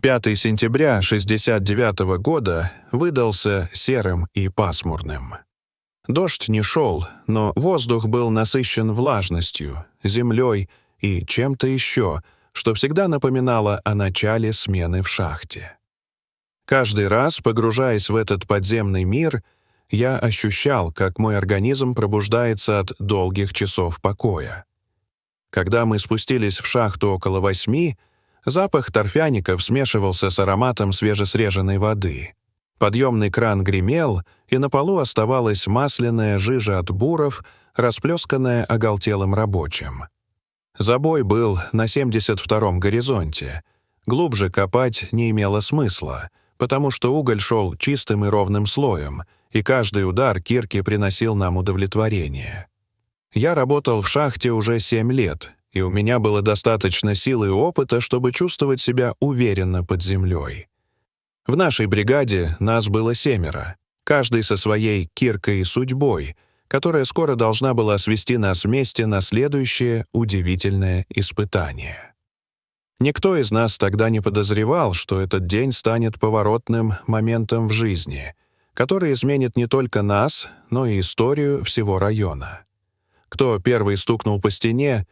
5 сентября 69 года выдался серым и пасмурным. Дождь не шел, но воздух был насыщен влажностью, землей и чем-то еще, что всегда напоминало о начале смены в шахте. Каждый раз, погружаясь в этот подземный мир, я ощущал, как мой организм пробуждается от долгих часов покоя. Когда мы спустились в шахту около 8, запах торфяников смешивался с ароматом свежесреженной воды. Подъемный кран гремел, и на полу оставалась масляная жижа от буров, расплесканная оголтелым рабочим. Забой был на 72-м горизонте. Глубже копать не имело смысла, потому что уголь шел чистым и ровным слоем, и каждый удар кирки приносил нам удовлетворение. Я работал в шахте уже 7 лет, и у меня было достаточно сил и опыта, чтобы чувствовать себя уверенно под землей. В нашей бригаде нас было 7, каждый со своей киркой и судьбой, которая скоро должна была свести нас вместе на следующее удивительное испытание. Никто из нас тогда не подозревал, что этот день станет поворотным моментом в жизни, который изменит не только нас, но и историю всего района. Кто первый стукнул по стене,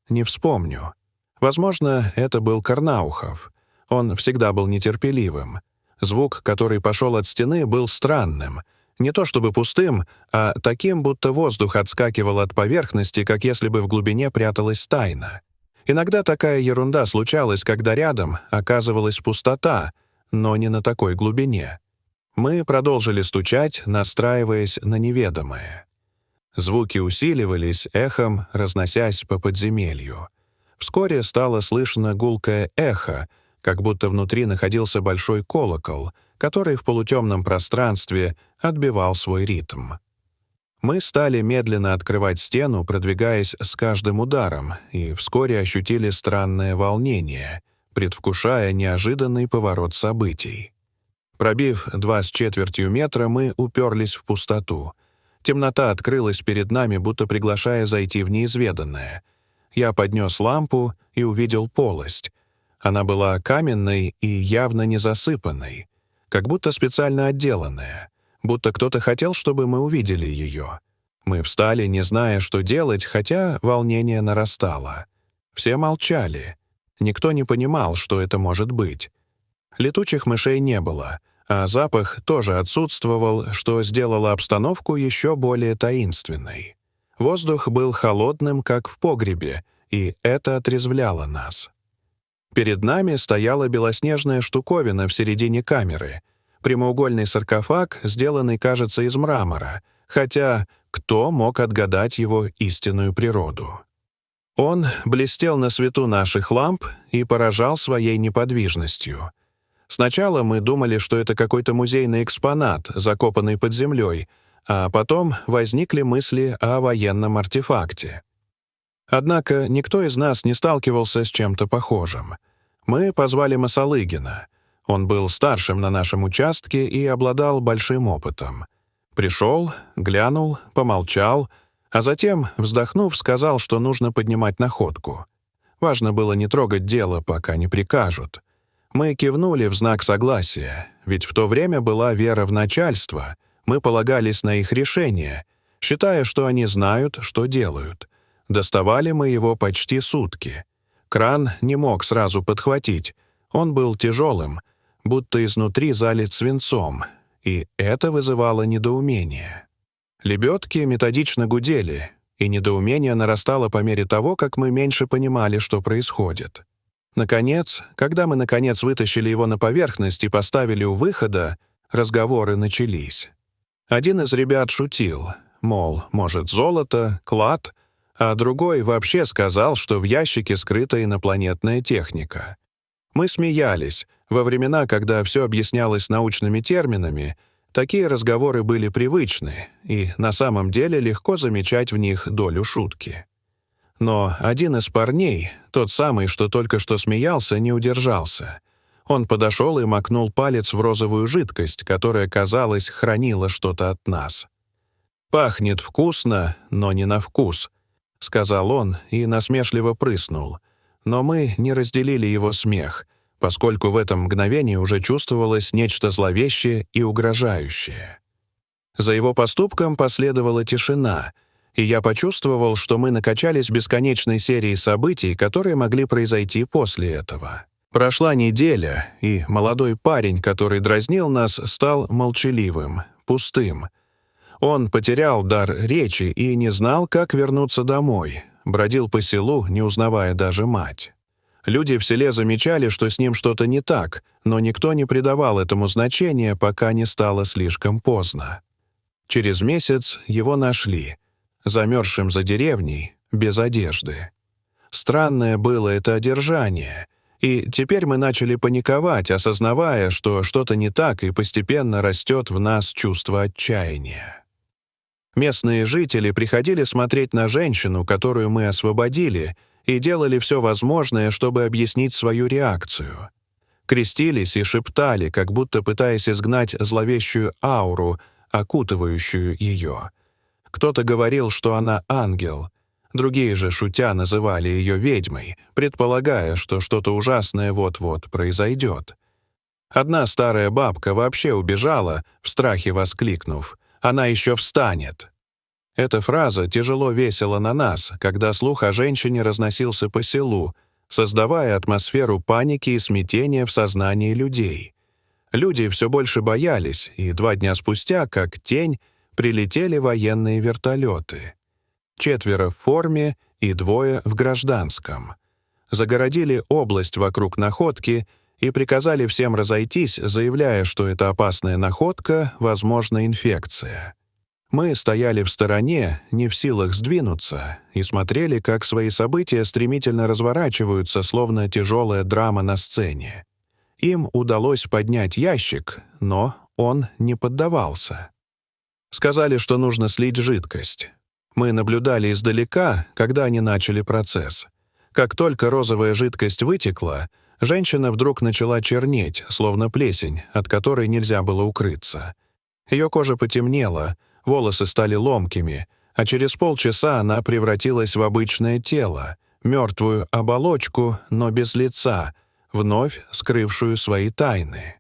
не вспомню. Возможно, это был Карнаухов. Он всегда был нетерпеливым. Звук, который пошел от стены, был странным. Не то чтобы пустым, а таким, будто воздух отскакивал от поверхности, как если бы в глубине пряталась тайна. Иногда такая ерунда случалась, когда рядом оказывалась пустота, но не на такой глубине. Мы продолжили стучать, настраиваясь на неведомое. Звуки усиливались, эхом разносясь по подземелью. Вскоре стало слышно гулкое эхо, как будто внутри находился большой колокол, который в полутемном пространстве отбивал свой ритм. Мы стали медленно открывать стену, продвигаясь с каждым ударом, и вскоре ощутили странное волнение, предвкушая неожиданный поворот событий. Пробив 2,25 метра, мы уперлись в пустоту. Темнота открылась перед нами, будто приглашая зайти в неизведанное. Я поднес лампу и увидел полость. Она была каменной и явно не засыпанной, как будто специально отделанная, будто кто-то хотел, чтобы мы увидели ее. Мы встали, не зная, что делать, хотя волнение нарастало. Все молчали. Никто не понимал, что это может быть. Летучих мышей не было, а запах тоже отсутствовал, что сделало обстановку еще более таинственной. Воздух был холодным, как в погребе, и это отрезвляло нас. Перед нами стояла белоснежная штуковина в середине камеры, прямоугольный саркофаг, сделанный, кажется, из мрамора, хотя кто мог отгадать его истинную природу? Он блестел на свету наших ламп и поражал своей неподвижностью. Сначала мы думали, что это какой-то музейный экспонат, закопанный под землей, а потом возникли мысли о военном артефакте. Однако никто из нас не сталкивался с чем-то похожим. Мы позвали Масалыгина. Он был старшим на нашем участке и обладал большим опытом. Пришел, глянул, помолчал, а затем, вздохнув, сказал, что нужно поднимать находку. Важно было не трогать дело, пока не прикажут. Мы кивнули в знак согласия, ведь в то время была вера в начальство, мы полагались на их решение, считая, что они знают, что делают. Доставали мы его почти сутки. Кран не мог сразу подхватить, он был тяжелым, будто изнутри залит свинцом, и это вызывало недоумение. Лебедки методично гудели, и недоумение нарастало по мере того, как мы меньше понимали, что происходит. Наконец, когда мы вытащили его на поверхность и поставили у выхода, разговоры начались. Один из ребят шутил, мол, может, золото, клад, а другой вообще сказал, что в ящике скрыта инопланетная техника. Мы смеялись. Во времена, когда все объяснялось научными терминами, такие разговоры были привычны, и на самом деле легко замечать в них долю шутки. Но один из парней, тот самый, что только что смеялся, не удержался. Он подошел и макнул палец в розовую жидкость, которая, казалось, хранила что-то от нас. «Пахнет вкусно, но не на вкус», — сказал он и насмешливо прыснул. Но мы не разделили его смех. поскольку в этом мгновении уже чувствовалось нечто зловещее и угрожающее. За его поступком последовала тишина, и я почувствовал, что мы накачались бесконечной серией событий, которые могли произойти после этого. Прошла неделя, и молодой парень, который дразнил нас, стал молчаливым, пустым. Он потерял дар речи и не знал, как вернуться домой, бродил по селу, не узнавая даже мать. Люди в селе замечали, что с ним что-то не так, но никто не придавал этому значения, пока не стало слишком поздно. Через месяц его нашли, замерзшим за деревней, без одежды. Странное было это одержание, и теперь мы начали паниковать, осознавая, что что-то не так, и постепенно растет в нас чувство отчаяния. Местные жители приходили смотреть на женщину, которую мы освободили, и делали все возможное, чтобы объяснить свою реакцию. Крестились и шептали, как будто пытаясь изгнать зловещую ауру, окутывающую ее. Кто-то говорил, что она ангел, другие же, шутя, называли ее ведьмой, предполагая, что что-то ужасное вот-вот произойдет. Одна старая бабка вообще убежала, в страхе воскликнув: «Она еще встанет!». Эта фраза тяжело весила на нас, когда слух о женщине разносился по селу, создавая атмосферу паники и смятения в сознании людей. Люди все больше боялись, и 2 дня спустя, как тень, прилетели военные вертолеты. 4 в форме и 2 в гражданском. Загородили область вокруг находки и приказали всем разойтись, заявляя, что это опасная находка, возможно, инфекция. Мы стояли в стороне, не в силах сдвинуться, и смотрели, как свои события стремительно разворачиваются, словно тяжелая драма на сцене. Им удалось поднять ящик, но он не поддавался. Сказали, что нужно слить жидкость. Мы наблюдали издалека, когда они начали процесс. Как только розовая жидкость вытекла, женщина вдруг начала чернеть, словно плесень, от которой нельзя было укрыться. Ее кожа потемнела, волосы стали ломкими, а через полчаса она превратилась в обычное тело, мертвую оболочку, но без лица, вновь скрывшую свои тайны.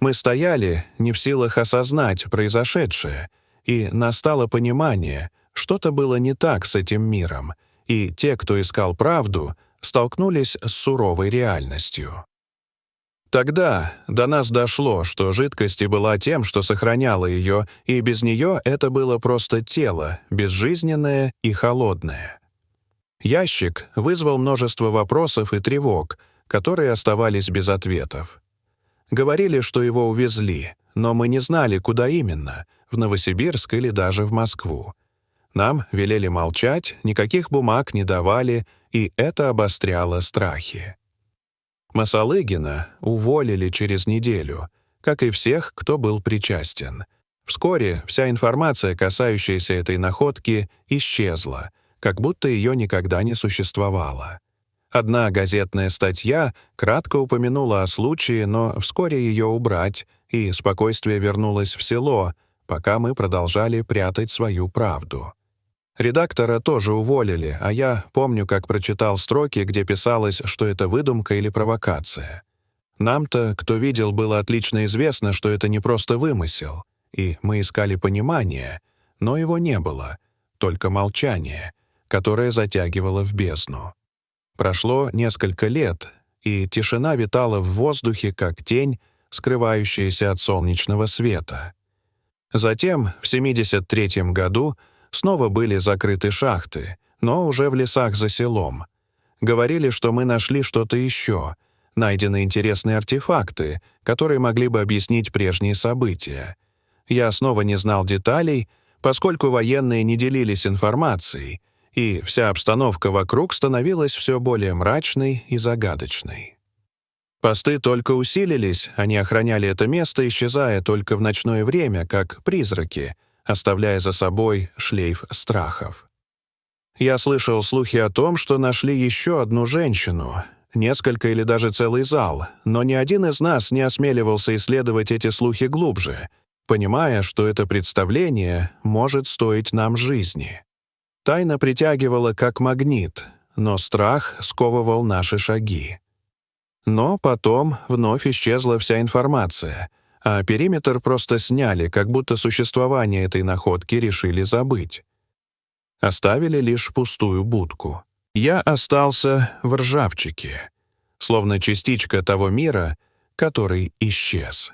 Мы стояли, не в силах осознать произошедшее, и настало понимание, что-то было не так с этим миром, и те, кто искал правду, столкнулись с суровой реальностью. Тогда до нас дошло, что жидкость и была тем, что сохраняло ее, и без нее это было просто тело, безжизненное и холодное. Ящик вызвал множество вопросов и тревог, которые оставались без ответов. Говорили, что его увезли, но мы не знали, куда именно — в Новосибирск или даже в Москву. Нам велели молчать, никаких бумаг не давали, и это обостряло страхи. Масалыгина уволили через неделю, как и всех, кто был причастен. Вскоре вся информация, касающаяся этой находки, исчезла, как будто ее никогда не существовало. Одна газетная статья кратко упомянула о случае, но вскоре ее убрать, и спокойствие вернулось в село, пока мы продолжали прятать свою правду. Редактора тоже уволили, а я помню, как прочитал строки, где писалось, что это выдумка или провокация. Нам-то, кто видел, было отлично известно, что это не просто вымысел, и мы искали понимание, но его не было, только молчание, которое затягивало в бездну. Прошло несколько лет, и тишина витала в воздухе, как тень, скрывающаяся от солнечного света. Затем, в 1973 году, снова были закрыты шахты, но уже в лесах за селом. Говорили, что мы нашли что-то еще, найдены интересные артефакты, которые могли бы объяснить прежние события. Я снова не знал деталей, поскольку военные не делились информацией, и вся обстановка вокруг становилась все более мрачной и загадочной. Посты только усилились, они охраняли это место, исчезая только в ночное время, как призраки, оставляя за собой шлейф страхов. Я слышал слухи о том, что нашли еще одну женщину, несколько или даже целый зал, но ни один из нас не осмеливался исследовать эти слухи глубже, понимая, что это представление может стоить нам жизни. Тайна притягивала как магнит, но страх сковывал наши шаги. Но потом вновь исчезла вся информация, а периметр просто сняли, как будто существование этой находки решили забыть. Оставили лишь пустую будку. Я остался в ржавчике, словно частичка того мира, который исчез.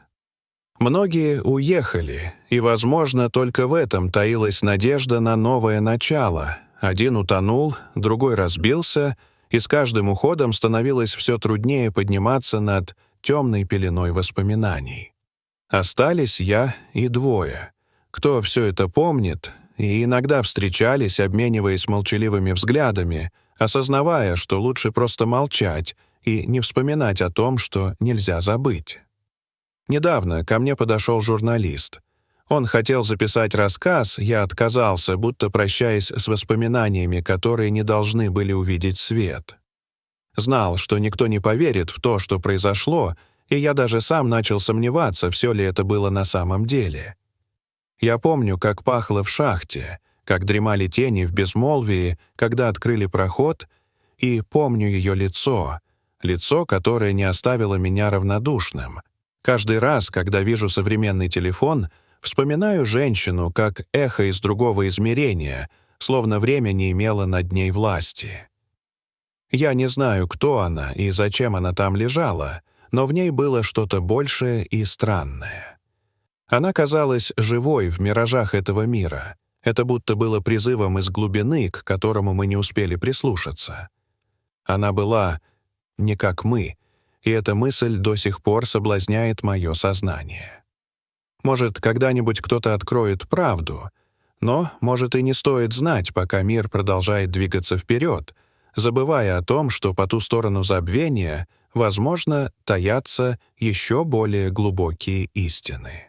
Многие уехали, и, возможно, только в этом таилась надежда на новое начало. Один утонул, другой разбился, и с каждым уходом становилось все труднее подниматься над темной пеленой воспоминаний. Остались я и двое. Кто все это помнит, и иногда встречались, обмениваясь молчаливыми взглядами, осознавая, что лучше просто молчать и не вспоминать о том, что нельзя забыть. Недавно ко мне подошел журналист. Он хотел записать рассказ, я отказался, будто прощаясь с воспоминаниями, которые не должны были увидеть свет. Знал, что никто не поверит в то, что произошло, и я даже сам начал сомневаться, все ли это было на самом деле. Я помню, как пахло в шахте, как дремали тени в безмолвии, когда открыли проход, и помню ее лицо, которое не оставило меня равнодушным. Каждый раз, когда вижу современный телефон, вспоминаю женщину как эхо из другого измерения, словно время не имело над ней власти. Я не знаю, кто она и зачем она там лежала, но в ней было что-то большее и странное. Она казалась живой в миражах этого мира. Это будто было призывом из глубины, к которому мы не успели прислушаться. Она была не как мы, и эта мысль до сих пор соблазняет мое сознание. Может, когда-нибудь кто-то откроет правду, но, может, и не стоит знать, пока мир продолжает двигаться вперед, забывая о том, что по ту сторону забвения, возможно, таятся еще более глубокие истины.